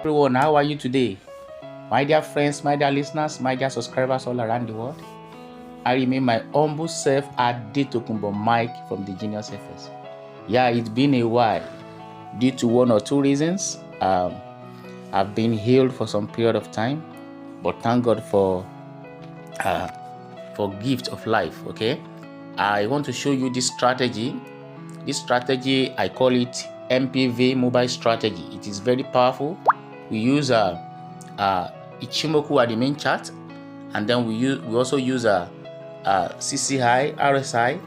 everyone, how are you today? My dear friends, my dear listeners, my dear subscribers all around the world. I remain my humble self at Tokumbo Mike from the Genius FS. Yeah, it's been a while. Due to one or two reasons, I've been healed for some period of time, but thank God for gift of life. Okay, I want to show you this strategy. This strategy, I call it MPV mobile strategy. It is very powerful. We use ichimoku at the main chart, and then we also use a CCI, RSI,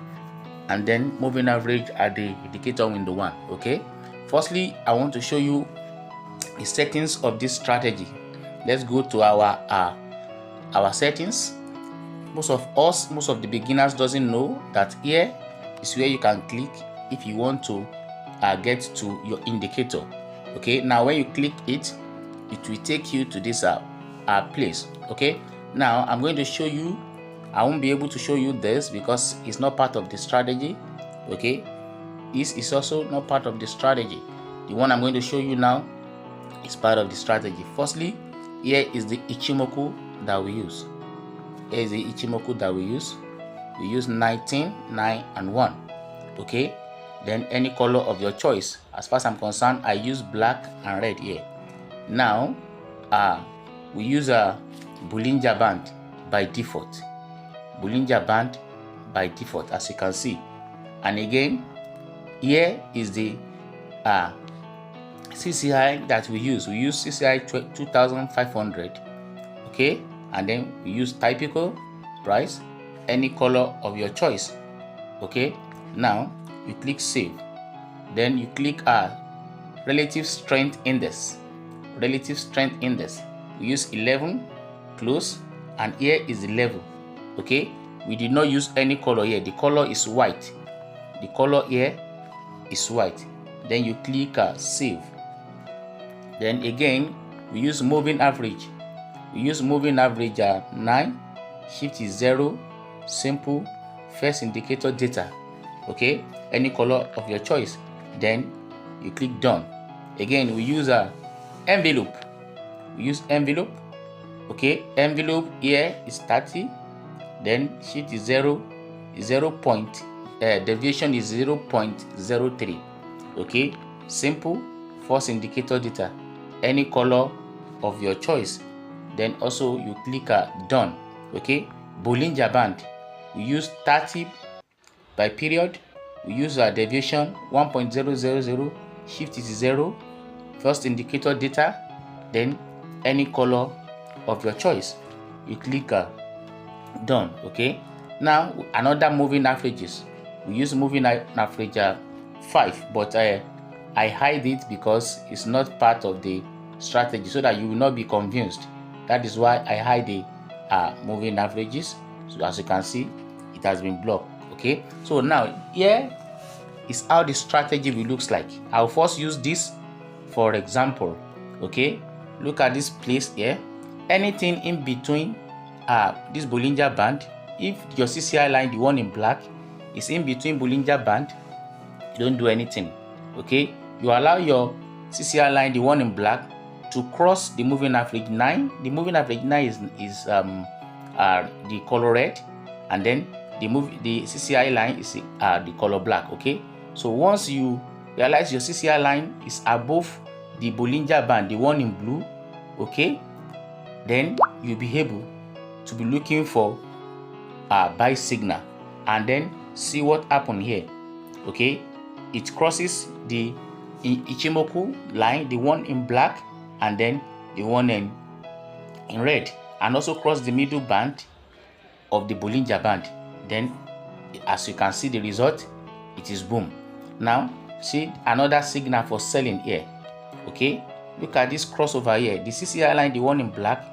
and then moving average at the indicator window 1. Okay, firstly, I want to show you the settings of this strategy. Let's go to our settings. Most of the beginners doesn't know that here is where you can click if you want to get to your indicator. Okay, now when you click it, it will take you to this place. Okay, now I'm going to show you. I won't be able to show you this because it's not part of the strategy. Okay, this is also not part of the strategy. The one I'm going to show you now is part of the strategy. Firstly, here is the ichimoku that we use. Here is the ichimoku that we use. We use 19, 9, and 1. Okay, then any color of your choice. As far as I'm concerned, I use black and red here. Now, we use a bollinger band by default. Bollinger band by default, as you can see. And again, here is the CCI that we use. We use CCI 2500. Okay, and then we use typical price, any color of your choice. Okay, now you click save, then you click relative strength index. Relative strength index, we use 11, close, and here is the level. Okay, we did not use any color here. The color is white. The color here is white. Then you click save. Then again, we use moving average. We use moving average 9, shift is 0, simple, first indicator data. Okay, any color of your choice. Then you click done. Again, we use envelope. We use envelope. Okay, envelope here is 30. Then shift is 0, deviation is 0.03. Okay, simple, first indicator data, any color of your choice. Then also you click done. Okay, bollinger band, we use 30 by period. We use deviation 1.000, shift is 0, first indicator data, then any color of your choice. You click done. Okay, now another moving averages. We use moving average 5, but I hide it because it's not part of the strategy, so that you will not be confused. That is why I hide the moving averages. So as you can see, it has been blocked. Okay, so now here is how the strategy will looks like. I'll first use this for example. Okay, look at this place here. Anything in between this bollinger band, if your CCI line, the one in black, is in between bollinger band, you don't do anything. Okay, you allow your CCI line, the one in black, to cross the moving average 9. The moving average 9 is the color red, and then the CCI line is the color black. Okay, so once you realize your CCI line is above the bollinger band, the one in blue, okay, then you'll be able to be looking for buy signal, and then see what happened here. Okay, it crosses the ichimoku line, the one in black, and then the one in red, and also cross the middle band of the bollinger band. Then as you can see the result, it is boom. Now see another signal for selling here. Okay, look at this crossover here. The CCI line, the one in black,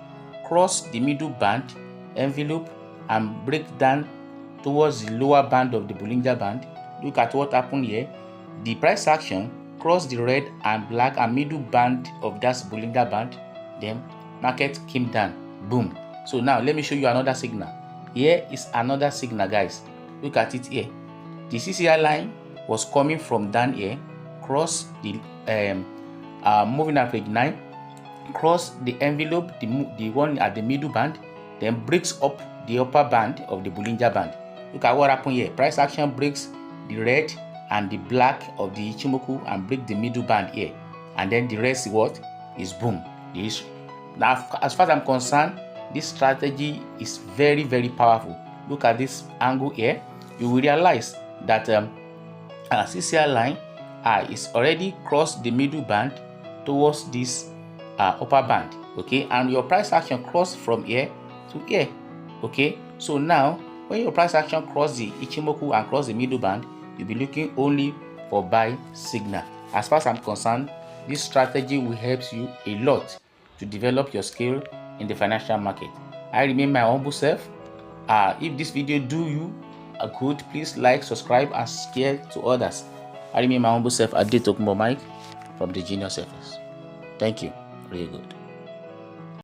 cross the middle band, envelope, and break down towards the lower band of the bollinger band. Look at what happened here. The price action crossed the red and black and middle band of that bollinger band, then market came down, boom. So now let me show you another signal. Here is another signal, guys. Look at it here. The CCI line was coming from down here, cross the moving average 9, cross the envelope, the one at the middle band, then breaks up the upper band of the Bollinger Band. Look at what happened here. Price action breaks the red and the black of the Ichimoku and break the middle band here, and then the rest what is boom. Now, as far as I'm concerned, this strategy is very, very powerful. Look at this angle here. You will realize that CCI line is already crossed the middle band towards this upper band, okay, and your price action crossed from here to here, okay. So now when your price action cross the Ichimoku and cross the middle band, you'll be looking only for buy signal. As far as I'm concerned, this strategy will help you a lot to develop your skill in the financial market. I remain my humble self. If this video do you good, please like, subscribe, and share to others. I remain my humble self, Adetokunbo Mike from the Genius Office. Thank you. Really good.